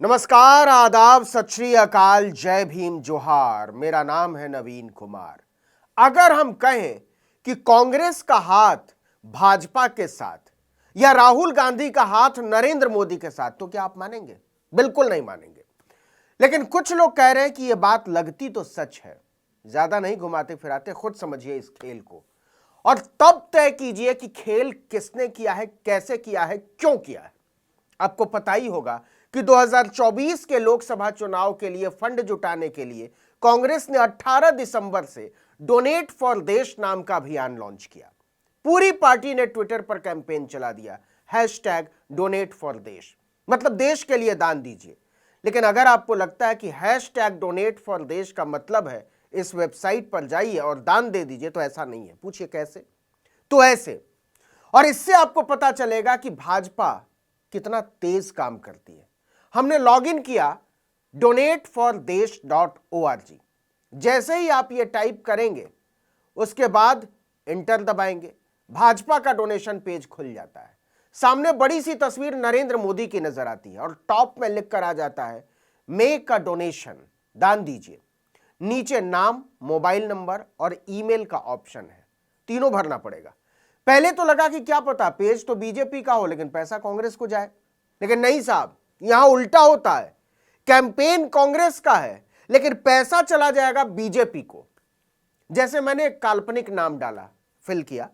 नमस्कार, आदाब, सत श्री अकाल, जय भीम, जोहार। मेरा नाम है नवीन कुमार। अगर हम कहें कि कांग्रेस का हाथ भाजपा के साथ या राहुल गांधी का हाथ नरेंद्र मोदी के साथ, तो क्या आप मानेंगे? बिल्कुल नहीं मानेंगे। लेकिन कुछ लोग कह रहे हैं कि यह बात लगती तो सच है। ज्यादा नहीं घुमाते फिराते, खुद समझिए इस खेल को और तब तय कीजिए कि खेल किसने किया है, कैसे किया है, क्यों किया है। आपको पता ही होगा कि 2024 के लोकसभा चुनाव के लिए फंड जुटाने के लिए कांग्रेस ने 18 दिसंबर से डोनेट फॉर देश नाम का अभियान लॉन्च किया। पूरी पार्टी ने ट्विटर पर कैंपेन चला दिया, हैशटैग डोनेट फॉर देश, मतलब देश के लिए दान दीजिए। लेकिन अगर आपको लगता है कि हैशटैग डोनेट फॉर देश का मतलब है इस वेबसाइट पर जाइए और दान दे दीजिए, तो ऐसा नहीं है। पूछिए कैसे? तो ऐसे, और इससे आपको पता चलेगा कि भाजपा कितना तेज काम करती है। हमने लॉगिन किया donatfordesh.org। जैसे ही आप ये टाइप करेंगे, उसके बाद इंटर दबाएंगे, भाजपा का डोनेशन पेज खुल जाता है। सामने बड़ी सी तस्वीर नरेंद्र मोदी की नजर आती है और टॉप में लिख कर आ जाता है मेक अ डोनेशन, दान दीजिए। नीचे नाम, मोबाइल नंबर और ईमेल का ऑप्शन है, तीनों भरना पड़ेगा। पहले तो लगा कि क्या पता पेज तो बीजेपी का हो लेकिन पैसा कांग्रेस को जाए, लेकिन नहीं साहब, यहां उल्टा होता है। कैंपेन कांग्रेस का है लेकिन पैसा चला जाएगा बीजेपी को। जैसे मैंने एक काल्पनिक नाम डाला, फिल किया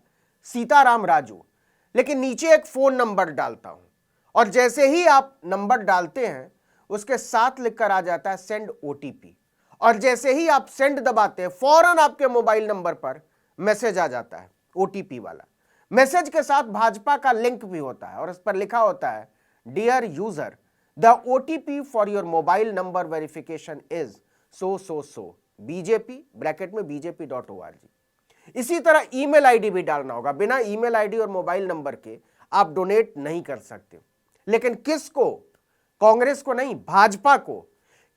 सीताराम राजू, लेकिन नीचे एक फोन नंबर डालता हूं और जैसे ही आप नंबर डालते हैं उसके साथ लिखकर आ जाता है सेंड ओटीपी, और जैसे ही आप सेंड दबाते हैं फौरन आपके मोबाइल नंबर पर मैसेज आ जाता है ओटीपी वाला। मैसेज के साथ भाजपा का लिंक भी होता है और इस पर लिखा होता है dear user, the OTP for your mobile number verification is so BJP bracket में bjp.org। इसी तरह ईमेल आईडी भी डालना होगा। बिना ईमेल आईडी और मोबाइल नंबर के आप डोनेट नहीं कर सकते। लेकिन किसको? कांग्रेस को नहीं, भाजपा को।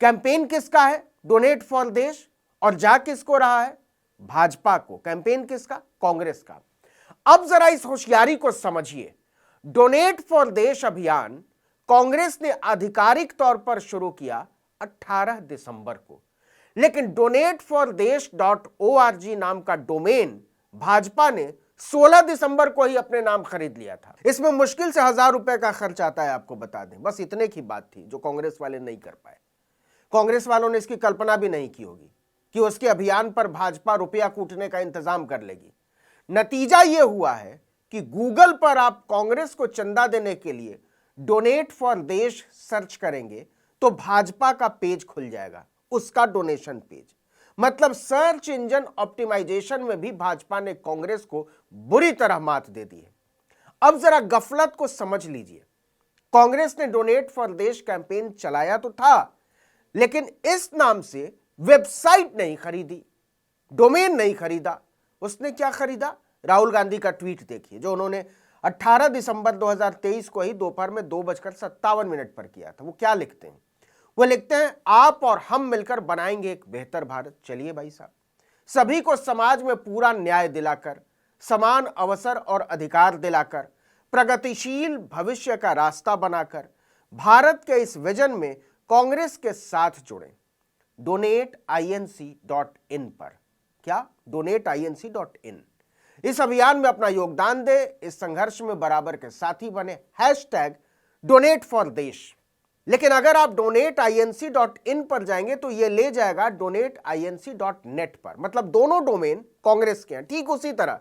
कैंपेन किसका है? डोनेट फॉर देश। और जा किसको रहा है? भाजपा को। कैंपेन किसका? कांग्रेस का। अब जरा इस होशियारी को समझिए। डोनेट फॉर देश अभियान कांग्रेस ने आधिकारिक तौर पर शुरू किया 18 दिसंबर को, लेकिन donatfordesh.org नाम का डोमेन भाजपा ने 16 दिसंबर को ही अपने नाम खरीद लिया था। इसमें मुश्किल से 1000 रुपए का खर्च आता है, आपको बता दें। बस इतने की बात थी जो कांग्रेस वाले नहीं कर पाए। कांग्रेस वालों ने इसकी कल्पना भी नहीं की होगी कि उसके अभियान पर भाजपा रुपया कूटने का इंतजाम कर लेगी। नतीजा यह हुआ है कि गूगल पर आप कांग्रेस को चंदा देने के लिए डोनेट फॉर देश सर्च करेंगे तो भाजपा का पेज खुल जाएगा, उसका डोनेशन पेज। मतलब सर्च इंजन ऑप्टिमाइजेशन में भी भाजपा ने कांग्रेस को बुरी तरह मात दे दी है। अब जरा गफलत को समझ लीजिए। कांग्रेस ने डोनेट फॉर देश कैंपेन चलाया तो था, लेकिन इस नाम से वेबसाइट नहीं खरीदी, डोमेन नहीं खरीदा। उसने क्या खरीदा? राहुल गांधी का ट्वीट देखिए, जो उन्होंने 18 दिसंबर 2023 को ही दोपहर में 2:57 पर किया था। वो क्या लिखते हैं? वो लिखते हैं आप और हम मिलकर बनाएंगे एक बेहतर भारत। चलिए भाई साहब, सभी को समाज में पूरा न्याय दिलाकर, समान अवसर और अधिकार दिलाकर, प्रगतिशील भविष्य का रास्ता बनाकर भारत के इस विजन में कांग्रेस के साथ जुड़ें। donateinc.in पर। क्या? donateinc.in। इस अभियान में अपना योगदान दे, इस संघर्ष में बराबर के साथी बने, हैशटैग डोनेट फॉर देश। लेकिन अगर आप donateinc.in पर जाएंगे तो यह ले जाएगा donateinc.net पर। मतलब दोनों डोमेन कांग्रेस के हैं। ठीक उसी तरह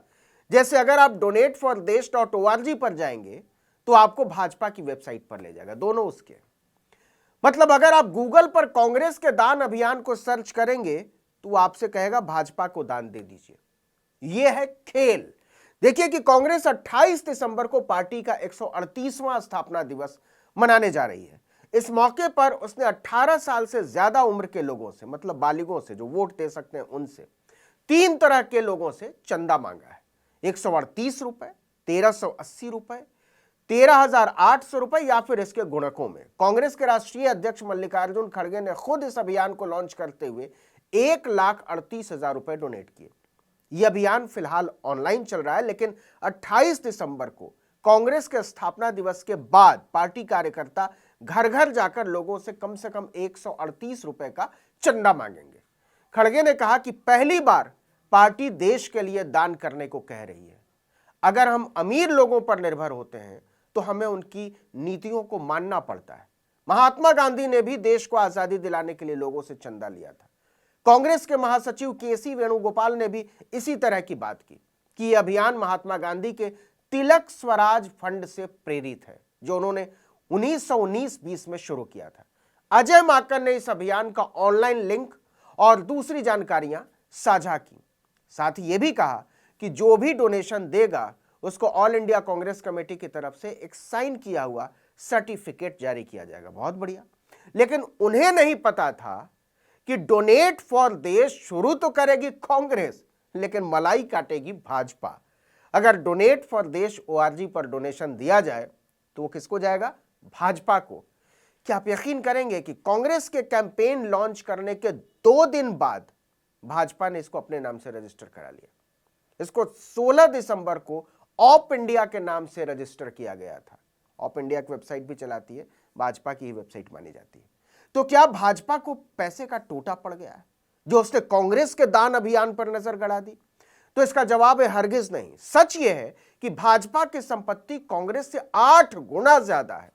जैसे अगर आप donatfordesh.org पर जाएंगे तो आपको भाजपा की वेबसाइट पर ले जाएगा, दोनों उसके। मतलब अगर आप गूगल पर कांग्रेस के दान अभियान को सर्च करेंगे तो आपसे कहेगा भाजपा को दान दे दीजिए। यह है खेल। देखिए कि कांग्रेस 28 दिसंबर को पार्टी का 138वां स्थापना दिवस मनाने जा रही है। इस मौके पर उसने 18 साल से ज्यादा उम्र के लोगों से, मतलब बालिगों से, जो वोट दे सकते हैं उनसे, 3 तरह के लोगों से चंदा मांगा है। 138 रुपए, 1380 रुपए, 13,800 रुपए या फिर इसके गुणकों में। कांग्रेस के राष्ट्रीय अध्यक्ष मल्लिकार्जुन खड़गे ने खुद इस अभियान को लॉन्च करते हुए 1,38,000 रुपए डोनेट किए। यह अभियान फिलहाल ऑनलाइन चल रहा है, लेकिन 28 दिसंबर को कांग्रेस के स्थापना दिवस के बाद पार्टी कार्यकर्ता घर घर जाकर लोगों से कम 138 रुपए का चंदा मांगेंगे। खड़गे ने कहा कि पहली बार पार्टी देश के लिए दान करने को कह रही है। अगर हम अमीर लोगों पर निर्भर होते हैं तो हमें उनकी नीतियों को मानना पड़ता है। महात्मा गांधी ने भी देश को आजादी दिलाने के लिए लोगों से चंदा लिया था। कांग्रेस के महासचिव केसी वेणुगोपाल ने भी इसी तरह की बात की कि यह अभियान महात्मा गांधी के तिलक स्वराज फंड से प्रेरित है, जो उन्होंने 1919-20 में शुरू किया था। अजय माकन ने इस अभियान का ऑनलाइन लिंक और दूसरी जानकारियां साझा की। साथ ही यह भी कहा कि जो भी डोनेशन देगा उसको ऑल इंडिया कांग्रेस कमेटी की तरफ से एक साइन किया हुआ सर्टिफिकेट जारी किया जाएगा। बहुत बढ़िया। लेकिन उन्हें नहीं पता था कि डोनेट फॉर देश शुरू तो करेगी कांग्रेस, लेकिन मलाई काटेगी भाजपा। अगर डोनेट फॉर देश ORG पर डोनेशन दिया जाए तो वो किसको जाएगा? भाजपा को। क्या आप यकीन करेंगे कि कांग्रेस के कैंपेन लॉन्च करने के 2 दिन बाद भाजपा ने इसको अपने नाम से रजिस्टर करा लिया। इसको 16 दिसंबर को ऑप इंडिया के नाम से रजिस्टर किया गया था। ऑप इंडिया की वेबसाइट भी चलाती है, भाजपा की ही वेबसाइट मानी जाती है। तो क्या भाजपा को पैसे का टोटा पड़ गया है जो उसने कांग्रेस के दान अभियान पर नजर गड़ा दी? तो इसका जवाब है हरगिज नहीं। सच यह है कि भाजपा की संपत्ति कांग्रेस से 8 गुना ज्यादा है।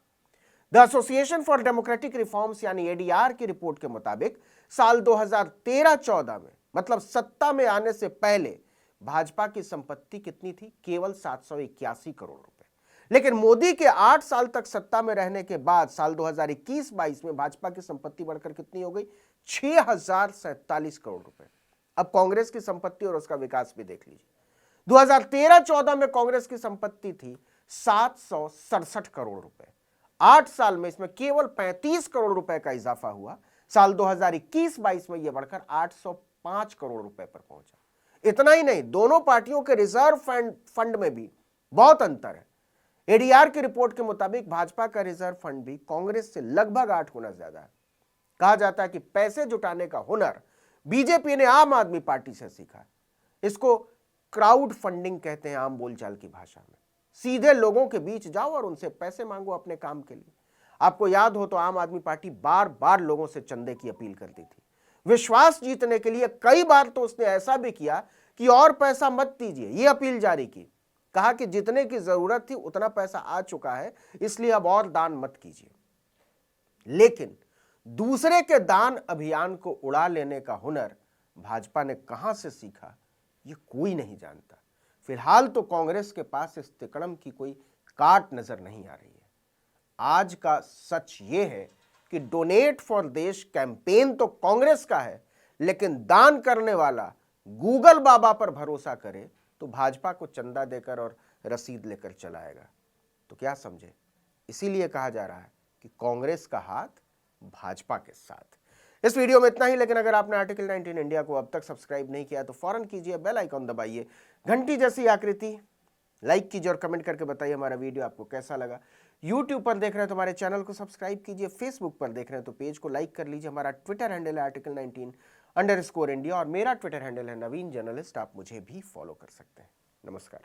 The association for democratic reforms यानी ADR की रिपोर्ट के मुताबिक साल 2013-14 में, मतलब सत्ता में आने से पहले, भाजपा की संपत्ति कितनी थी? केवल 781 करोड़ रुपए। लेकिन मोदी के 8 साल तक सत्ता में रहने के बाद साल 2021-22 में भाजपा की संपत्ति बढ़कर कितनी हो गई? 6047 करोड़ रुपए। अब कांग्रेस की संपत्ति और उसका विकास भी देख लीजिए। 2013-14 में कांग्रेस की संपत्ति थी 767 करोड़ रुपए। 8 साल में इसमें केवल 35 करोड़ रुपए का इजाफा हुआ। साल 2021-22 में यह बढ़कर 805 करोड़ रुपए पर पहुंचा। इतना ही नहीं, दोनों पार्टियों के रिजर्व फंड में भी बहुत अंतर है। ADR की रिपोर्ट के मुताबिक भाजपा का रिजर्व फंड भी कांग्रेस से लगभग 8 गुना ज्यादा है। कहा जाता है कि पैसे जुटाने का हुनर बीजेपी ने आम आदमी पार्टी से सीखा। इसको क्राउड फंडिंग कहते हैं आम बोलचाल की भाषा में। सीधे लोगों के बीच जाओ और उनसे पैसे मांगो अपने काम के लिए। आपको याद हो तो आम आदमी पार्टी बार बार लोगों से चंदे की अपील करती थी। विश्वास जीतने के लिए कई बार तो उसने ऐसा भी किया कि और पैसा मत दीजिए, यह अपील जारी की। कहा कि जितने की जरूरत थी उतना पैसा आ चुका है, इसलिए अब और दान मत कीजिए। लेकिन दूसरे के दान अभियान को उड़ा लेने का हुनर भाजपा ने कहां से सीखा, ये कोई नहीं जानता। फिलहाल तो कांग्रेस के पास इस तिकड़म की कोई काट नजर नहीं आ रही है। आज का सच ये है कि डोनेट फॉर देश कैंपेन तो कांग्रेस का है, लेकिन दान करने वाला गूगल बाबा पर भरोसा करे तो भाजपा को चंदा देकर और रसीद लेकर चलाएगा। तो क्या समझे? इसीलिए कहा जा रहा है कि कांग्रेस का हाथ भाजपा के साथ। इस वीडियो में इतना ही, लेकिन अगर आपने आर्टिकल 19 इंडिया को अब तक सब्सक्राइब नहीं किया तो फौरन कीजिए, बेल आइकॉन दबाइए, घंटी जैसी आकृति लाइक कीजिए और कमेंट करके बताइए हमारा वीडियो आपको कैसा लगा। यूट्यूब पर देख रहे हैं तो हमारे चैनल को सब्सक्राइब कीजिए, फेसबुक पर देख रहे हैं तो पेज को लाइक कर लीजिए। हमारा ट्विटर हैंडल है article19_India और मेरा ट्विटर हैंडल है नवीन जर्नलिस्ट। आप मुझे भी फॉलो कर सकते हैं। नमस्कार।